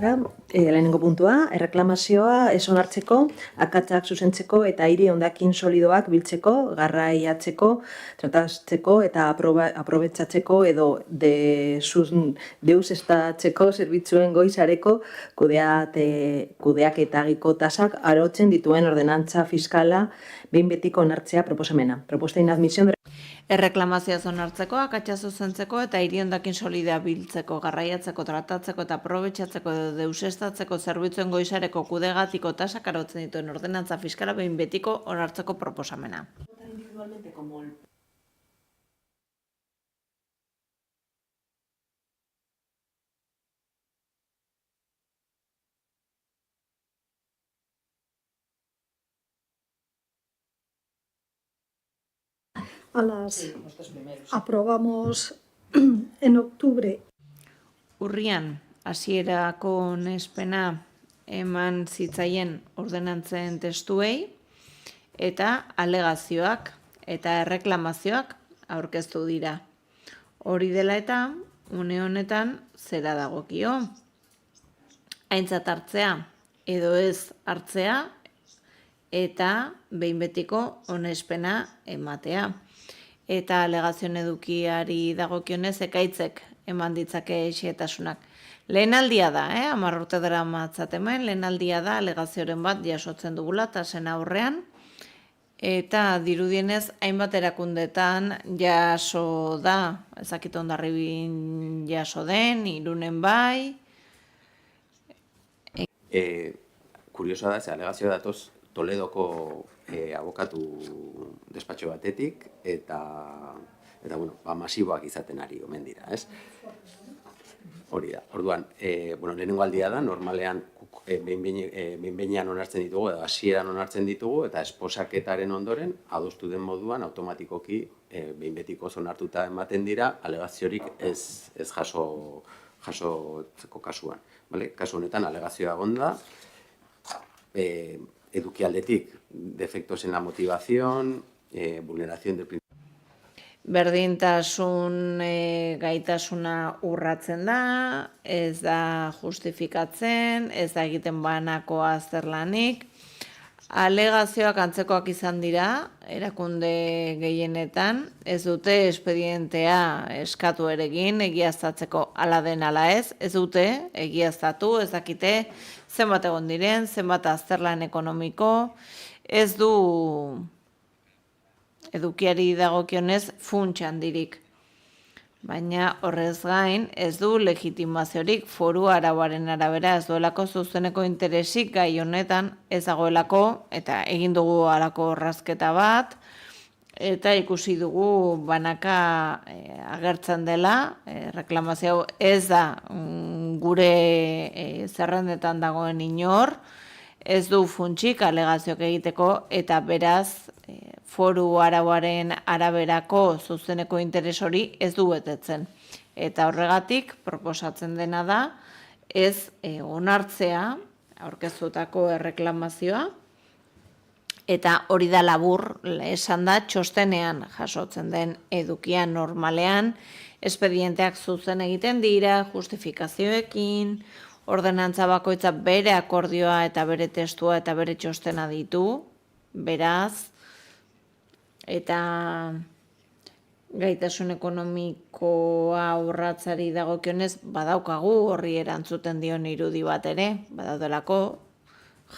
kontra, lehenengo puntua, erreklamazioa ez onartzeko, akatsak zuzentzeko eta hiri hondakin solidoak biltzeko, garraiatzeko, tratatzeko eta aprobetxatzeko edo deusestatzeko zerbitzuen goizareko kudeaketagiko tasak arautzen dituen ordenantza fiskala behin betiko onartzea proposamena. Propuesta inadmisión de Erreklamazioa onartzeko, akatsa zuzentzeko eta hiri hondakin solidoa biltzeko, garraiatzeko, tratatzeko eta aprobetxatzeko edo deusestatzeko zerbitzuen goizareko kudegatiko tasak arautzen dituen ordenantza fiskala behin betiko onartzeko proposamena. Aprobamos en octubre. Urrian, hasierako onespena eman zitzaien ordenantzen testuei eta alegazioak eta erreklamazioak aurkeztu dira. Hori dela eta, une honetan zera dagokio. Aintzat hartzea edo ez hartzea eta behin betiko onespena ematea. Eta alegazioen edukiari dagokionez ekaitzek eman ditzake xehetasunak. Lehenaldia da, 10 urte daramatzat hemen, lehenaldia da alegazioren bat jasotzen dugula tasen aurrean, eta dirudienez hainbat erakundetan jaso da, ezakit Hondarribin jaso den, Irunen bai. Kuriosoa da, ze alegazioa datoz Toledoko abokatu despatxo batetik, eta masiboak izaten ari omen dira, ez? Hori da. Orduan, lehenengo aldia da, normalean behin-behinean onartzen ditugu, edo hasieran onartzen ditugu, eta esposaketaren ondoren, adostu den moduan, automatikoki behin-betiko onartuta ematen dira, alegaziorik ez jasotzeko kasuan. Kasu honetan, alegazioa egonda, edukialdetik, defectos en la motivación, vulneración del principio. Berdintasun gaitasuna urratzen da, ez da justifikatzen, ez da egiten banako azterlanik. Alegazioak antzekoak izan dira, erakunde gehienetan, ez dute espedientea eskatu ere egin, egiaztatzeko ala den ala ez dute egiaztatu, ez dakite zenbat egon diren, zenbat azterlan ekonomiko, ez du edukiari dagokionez funtsa handirik. Baina horrez gain ez du legitimaziorik foru arauaren arabera, ez duelako zuzeneko interesik gai honetan ez dagoelako, eta egin dugu halako orrazketa bat, eta ikusi dugu banaka agertzen dela, reklamazio ez da gure zerrendetan dagoen inor, ez du funtsik alegazioak egiteko, eta beraz foru arauaren araberako zuzeneko interes hori ez du betetzen. Eta horregatik proposatzen dena da ez onartzea aurkeztutako erreklamazioa, eta hori da labur esan da txostenean jasotzen den edukian normalean, espedienteak zuzen egiten dira, justifikazioekin, ordenantza bakoitza bere akordioa eta bere testua eta bere txostena ditu, beraz, eta gaitasun ekonomikoa urratzari dagokionez badaukagu horri erantzuten dion irudi bat ere, badaudelako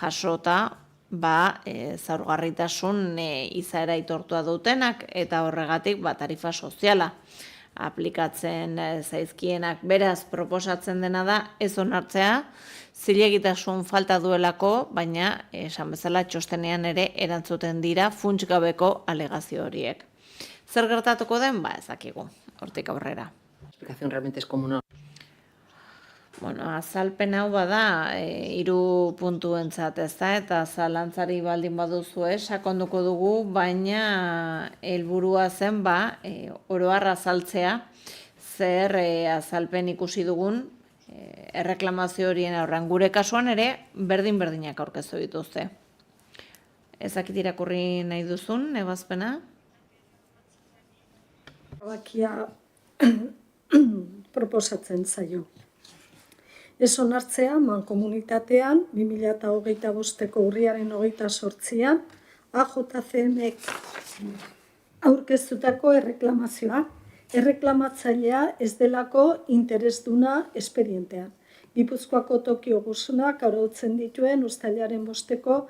jasota zaurgarritasun izaera aitortua dutenak eta horregatik tarifa soziala aplikatzen zaizkienak. Beraz, proposatzen dena da ez onartzea, zilegitasun falta duelako, baina esan bezala txostenean ere erantzuten dira funtsgabeko alegazio horiek. Zer gertatuko den? Ez dakigu, hortik aurrera. Explicación realmente es común. Azalpen hau bada 3 puntuentzat, ezta, eta zalantzari baldin baduzue sakonduko dugu, baina helburua zen oro har azaltzea zer azalpen ikusi dugun erreklamazio horien aurrean. Gure kasuan ere berdin-berdinak aurkeztu dituzte. Ezakit irakurri nahi duzun, ebazpena? Erabakia proposatzen zaio. Ez onartzea mankomunitatean 2025ko urriaren 28an AJCMek aurkeztutako erreklamazioa. Erreklamatzailea ez delako interesduna espedientean. Gipuzkoako toki ogusunak arautzen dituen uztailaren 5ko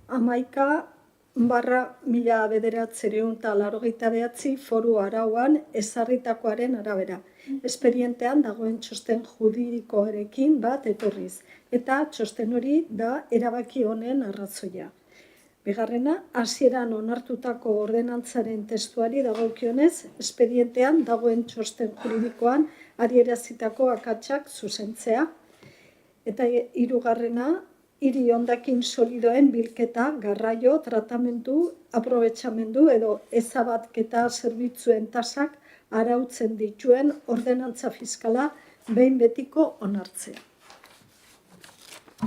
11/1989 foru arauan ezarritakoaren arabera. Espedientean dagoen txosten juridikoarekin bat etorriz, eta txosten hori da erabaki honen arrazoia. Bigarrena, hasieran onartutako ordenantzaren testuari dagokionez, espedientean dagoen txosten juridikoan adierazitako akatsak zuzentzea. Eta hirugarrena, hiri hondakin solidoen bilketa, garraio, tratamendu, aprobetxamendu edo ezabatketa zerbitzuen tasak arautzen dituen ordenantza fiskala behin betiko onartzea.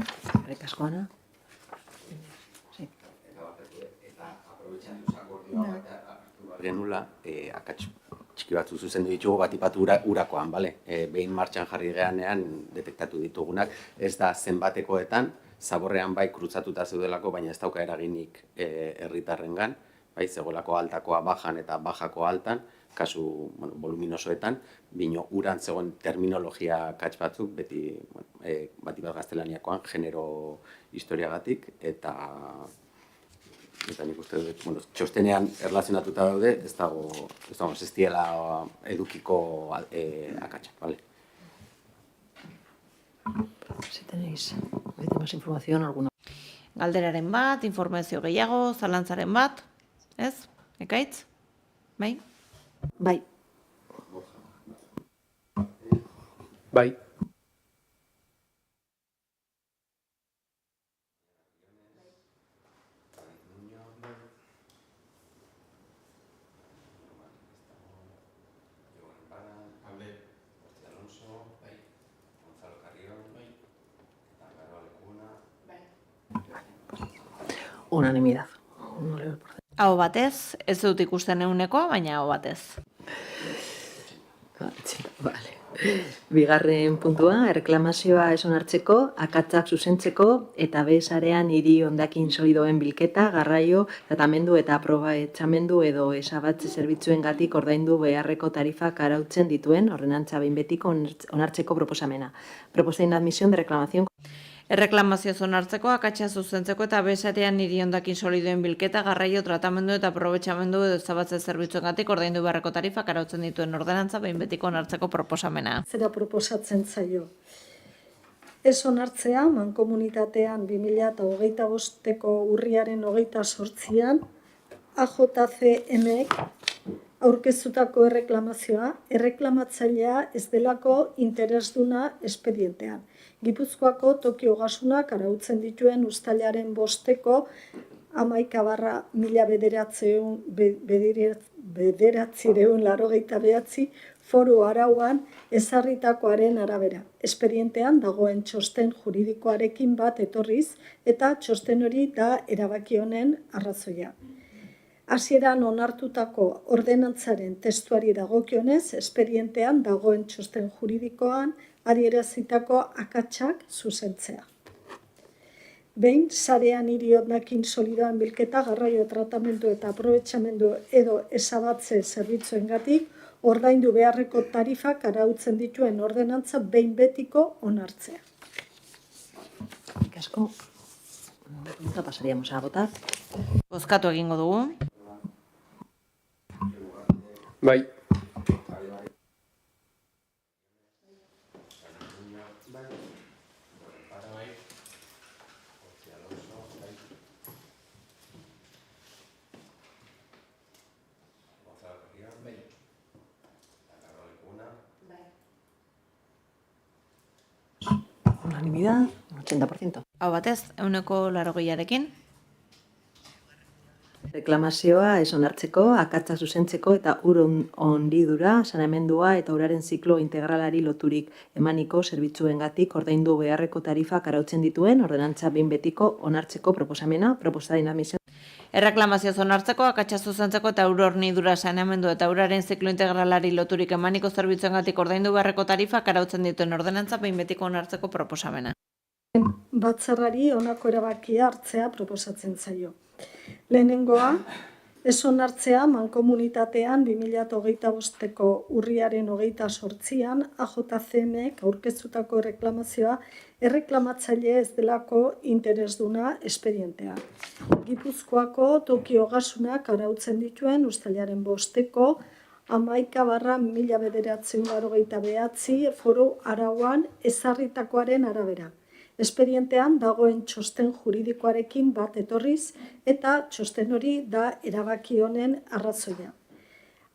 Eskerrik asko, Ana. Genula, akats txiki batzu zuzendu ditugu bat ipatu urakoan, bale? Behin martxan jarri geanean detektatu ditugunak, ez da zenbatekoetan, zaborrean bai kruzatuta zeudelako, baina ez dauka eraginik herritarrengan, bai, zegoelako altakoa bajan eta bajako altan, kasu voluminosoetan, bino uran zegoen terminologia akats batzuk, beti bat gaztelaniakoan, genero historiagatik, eta nik uste dut, txostenean erlazionatuta daude, ez diela edukiko akatsak, bale? Si tenéis más información, alguna. Galderaren bat, informazio gehiago, zalantzaren bat, ez? Ekaitz? Bai? Bai. Bai. Unanimidad. Aho batez, ez dut ikusten ehunekoa, baina aho batez. Vale. Bigarren puntua, erreklamazioa ez onartzeko, akatsak zuzentzeko eta besarean hiri hondakin solidoen bilketa, garraio, tratamendu eta aprobetxamendu edo ezabatze zerbitzuengatik ordaindu beharreko tarifak arautzen dituen ordenantza behin betiko onartzeko proposamena. Propuesta de inadmisión de reclamación. Erreklamazio onartzeko, akatsa zuzentzeko eta besarean hiri hondakin solidoen bilketa, garraio, tratamendu eta aprobetxamendu edo ezabatze zerbitzuengatik ordaindu beharreko tarifak arautzen dituen ordenantza behin betiko onartzeko proposamena. Zera proposatzen zaio. Ez onartzea, mankomunitatean 2025ko urriaren 28an AJCMek aurkeztutako erreklamazioa, erreklamatzailea ez delako interesduna espedientean. Gipuzkoako toki ogasunak arautzen dituen uztailaren 5ko 11/1989 foru arauan ezarritakoaren arabera. Espedientean dagoen txosten juridikoarekin bat etorriz eta txosten hori da erabaki honen arrazoia. Hasieran onartutako ordenantzaren testuari dagokionez, espedientean dagoen txosten juridikoan adierazitako akatsak zuzentzea. Behin, sarean hiri hondakin solidoen bilketa, garraio, tratamendu eta aprobetxamendu edo ezabatze zerbitzuengatik ordaindu beharreko tarifak arautzen dituen ordenantza behin betiko onartzea. Eskerrik asko. Pasaríamos a votar. Bozkatu egingo dugu. Bai. Unanimidad, 80%. Hau batez, 180arekin. Reklamazioa ez onartzeko, akatsa zuzentzeko eta ur ondidura, saneamendua eta uraren ziklo integralari loturik emaniko zerbitzuengatik ordaindu beharreko tarifak arautzen dituen ordenantza behin betiko onartzeko proposamena, proposta de inadmisión. Erreklamazioz onartzeko, akatsa zuzentzeko eta ur hornidura saneamendu eta uraren ziklo integralari loturik emaniko zerbitzuengatik ordaindu beharreko tarifak arautzen dituen ordenantza behin betiko onartzeko proposamena. Batzarrari honako erabakia hartzea proposatzen zaio. Lehenengoa, ez onartzea mankomunitatean 2025ko urriaren 28an AJCMek aurkeztutako erreklamazioa erreklamatzaile ez delako interesduna espedientea. Gipuzkoako toki ogasunak arautzen dituen uztailaren 5ko 11/1989 foru arauan ezarritakoaren arabera. Espedientean dagoen txosten juridikoarekin bat etorriz eta txosten hori da erabaki honen arrazoia.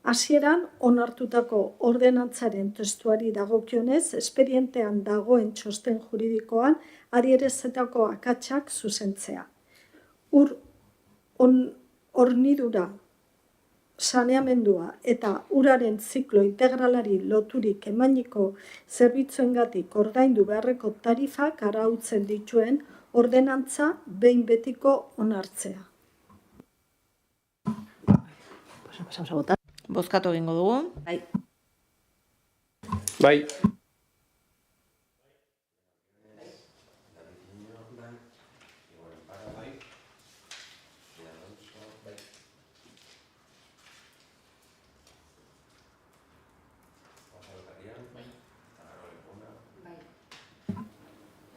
Hasieran onartutako ordenantzaren testuari dagokionez, espedientean dagoen txosten juridikoan adierezetako akatsak zuzentzea. Hornidura, saneamendua eta uraren ziklo integralari loturik emaniko zerbitzuengatik ordaindu beharreko tarifak arautzen dituen ordenantza behin betiko onartzea. Pasamos a votar. Bozkatu egingo dugu. Bai. Bai.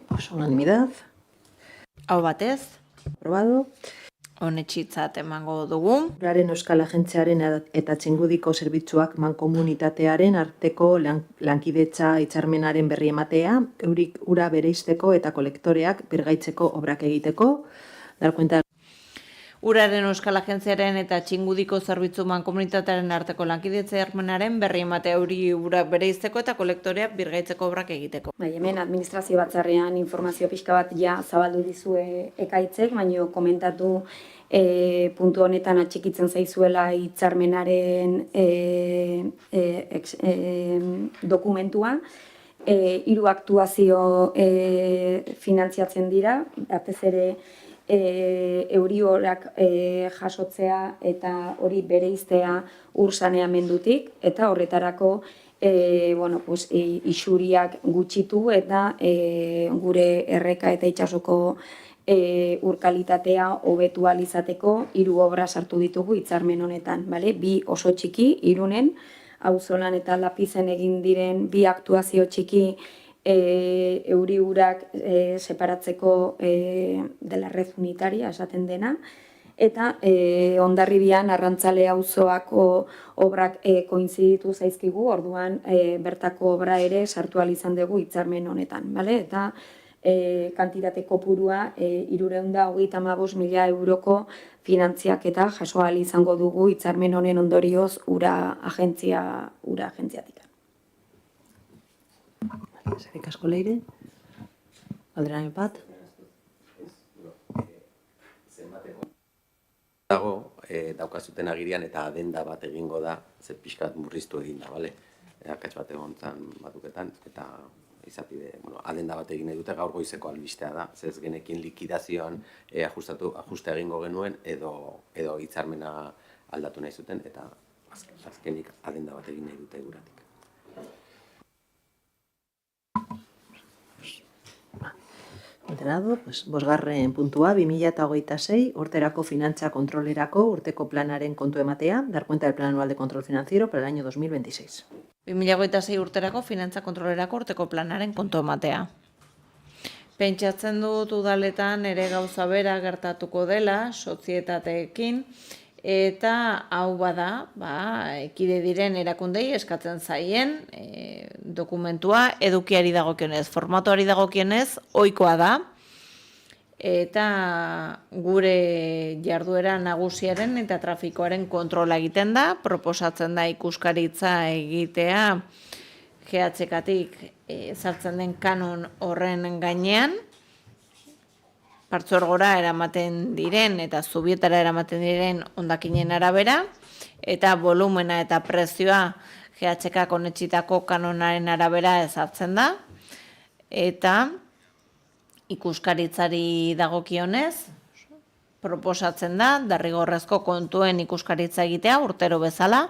Pues unanimidad. Hau batez, Aprobado. onetxitzat emango dugu. Uraren Euskal Agentziaren eta Txingudiko Zerbitzuak mankomunitatearen arteko lankidetza hitzarmenaren berri ematea, eurik ura bereizteko eta kolektoreak birgaitzeko obrak egiteko, dar cuenta Uraren Euskal Agentziaren eta Txingudiko Zerbitzu mankomunitatearen arteko lankidetza hitzarmenaren berri ematea euri ura bereizteko eta kolektoreak birgaitzeko obrak egiteko. Bai, hemen administrazio batzarrean informazio pixka bat ja zabaldu dizue ekaitzek, baina komentatu puntu honetan atxikitzen zaizuela hitzarmenaren dokumentua. 3 aktuazio finantziatzen dira, batez ere euri-horak jasotzea eta hori bereiztea ur saneamendutik, eta horretarako isuriak gutxitu eta gure erreka eta itsasoko ur kalitatea hobetu ahal izateko 3 obra sartu ditugu hitzarmen honetan, bale? 2 oso txiki, Irunen, Auzolan eta Lapizen egin diren 2 aktuazio txiki euri-urak separatzeko de la red unitaria esaten dena, eta Hondarribian Arrantzale auzoako obrak koinziditu zaizkigu, orduan bertako obra ere sartu ahal izan dugu hitzarmen honetan, bale? Eta kantitate kopurua 335.000 euroko finantziaketa jaso ahal izango dugu hitzarmen honen ondorioz ura agentziatik. eskerrik asko Leire. Alderaren bat. Dago, daukazuten agirian eta adenda bat egingo da, ze pixkat murriztu egin da, bale? Akats bat egon zan batuketan, eta izapide, adenda bat egin nahi dute gaur goizeko albistea da, zez genekin likidazioan ajuste egingo genuen edo hitzarmena aldatu nahi zuten, eta azkenik adenda bat egin nahi dute guratik. Ordenado, pues, 5. puntua, 2026 urterako finantza kontrolerako urteko planaren kontu ematea, dar cuenta del plan anual de control financiero para el año 2026. 2026 urterako finantza kontrolerako urteko planaren kontu ematea. Pentsatzen dut udaletan ere gauza bera gertatuko dela, sozietateekin, eta hau bada, ekide diren erakundei eskatzen zaien dokumentua edukiari dagokionez, formatuari dagokionez, ohikoa da, eta gure jarduera nagusiaren eta trafikoaren kontrola egiten da, proposatzen da ikuskaritza egitea GHK-tik sartzen den kanon horren gainean, partzuergora eramaten diren eta zubietara eramaten diren hondakinen arabera, eta volumena eta prezioa GHK onetsitako kanonaren arabera ezartzen da, eta ikuskaritzari dagokionez, proposatzen da, derrigorrezko kontuen ikuskaritza egitea urtero bezala,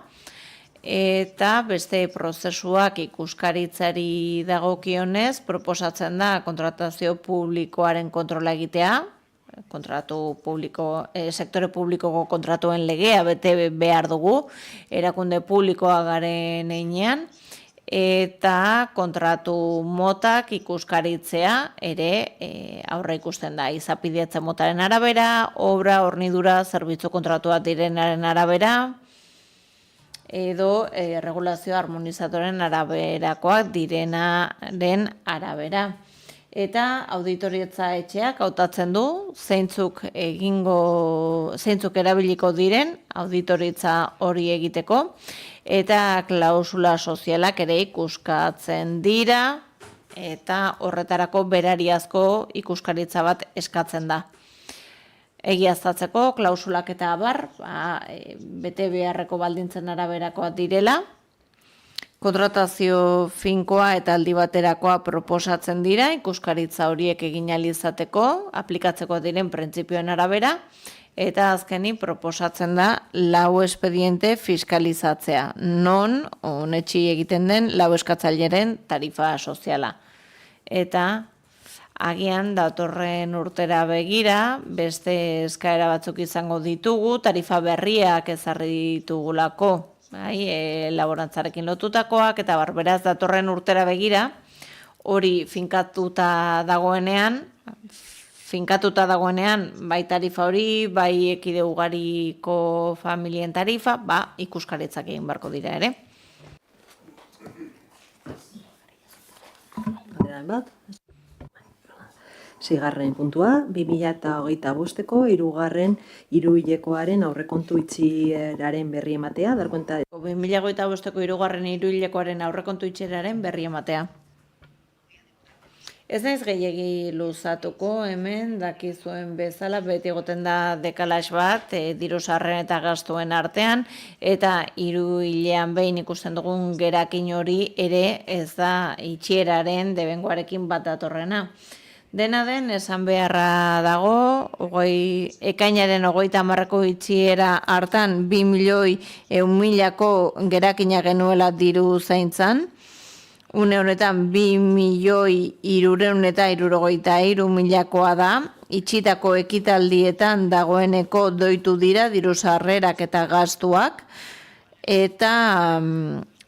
eta beste prozesuak ikuskaritzari dagokionez proposatzen da kontratazio publikoaren kontrola egitea, sektore publikoko kontratuen legea bete behar dugu, erakunde publikoa garen heinean, eta kontratu motak ikuskaritzea ere aurre ikusten da. Izapidetze motaren arabera, obra, hornidura, zerbitzu kontratuak direnaren arabera, edo regulazio harmonizatoren araberakoak direnaren arabera. Eta auditorietza etxeak hautatzen du zeintzuk erabiliko diren auditoritza hori egiteko, eta klausula sozialak ere ikuskatzen dira, eta horretarako berariazko ikuskaritza bat eskatzen da. Egiaztatzeko klausulak eta abar, bete beharreko baldintzen araberakoak direla, kontratazio finkoa eta aldi baterakoa proposatzen dira, ikuskaritza horiek egin ahal izateko, aplikatzeko diren printzipioen arabera, eta azkenik proposatzen da lau espediente fiskalizatzea, non onetsi egiten den lau eskatzaileren tarifa soziala. Eta agian datorren urtera begira, beste eskaera batzuk izango ditugu, tarifa berriak ezarri ditugulako, laborantzarekin lotutakoak, eta beraz datorren urtera begira, hori finkatuta dagoenean, bai tarifa hori, bai ekide ugariko familien tarifa, ikuskaritzak egin beharko dira ere. Seigarren puntua, 2025ko hirugarren hiruhilekoaren aurrekontu itxieraren berri ematea, dar cuenta. 2025ko hirugarren hiruhilekoaren aurrekontu itxieraren berri ematea. Ez naiz gehiegi luzatuko, hemen dakizuen bezala beti egoten da dekalax bat, diru sarreren eta gastuen artean, eta hiruhilean behin ikusten dugun gerakin hori ere ez da itxieraren debengoarekin bat datorrena. Dena den, esan beharra dago, ekainaren 30ko itxiera hartan 2.100.000ko gerakina genuela diru zaintzan, une honetan 2.363.000koa da, itxitako ekitaldietan dagoeneko doitu dira diru sarrerak eta gastuak, eta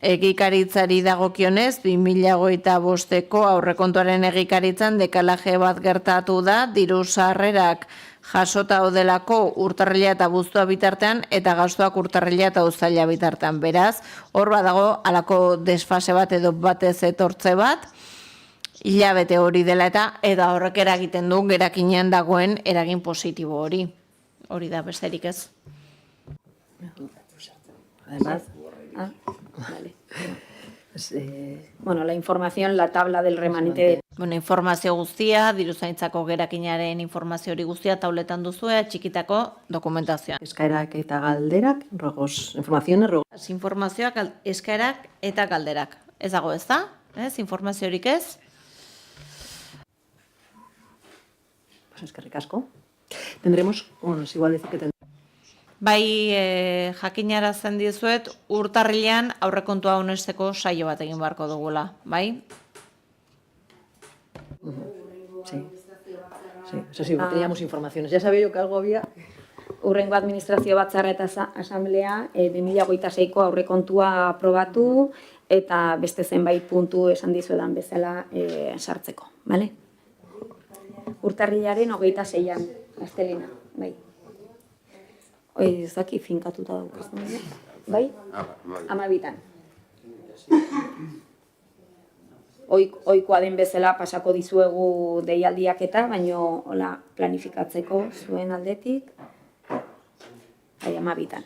egikaritzari dagokionez, 2025ko aurrekontuaren egikaritzan dekalaje bat gertatu da, diru sarrerak jasota odelako urtarrila eta abuztua bitartean, eta gastuak urtarrila eta uztaila bitartean. Beraz, hor badago alako desfase bat edo batez etortze bat, hilabete hori dela eta horrek eragiten du gerakinean dagoen eragin positibo hori. Hori da besterik ez. Además, vale. La información, la tabla del remanente. Informazio guztia, diruzaintzako gerakinaren informazio hori guztia tauletan duzue, txikitako dokumentazioa. Eskaerak eta galderak, Informazioak, eskaerak eta galderak. Ez dago ez da? Informaziorik ez? Eskerrik asko. Tendremos, igual decir que tendremos. Bai, jakinarazten dizuet, urtarrilean aurrekontua onesteko saio bat egin beharko dugula, bai? Sí, eso sí, teníamos informaciones. Ya sabía yo que algo había. Hurrengo administrazio batzarra eta asamblea 2026ko aurrekontua aprobatu eta beste zenbait puntu esan dizuedan bezala sartzeko, bale? Urtarrilaren 26an, astelena, bai. Ez daki finkatuta daukaz, bai? 12an. Ohikoa den bezala pasako dizuegu deialdiak eta, baino planifikatzeko zuen aldetik, 12an.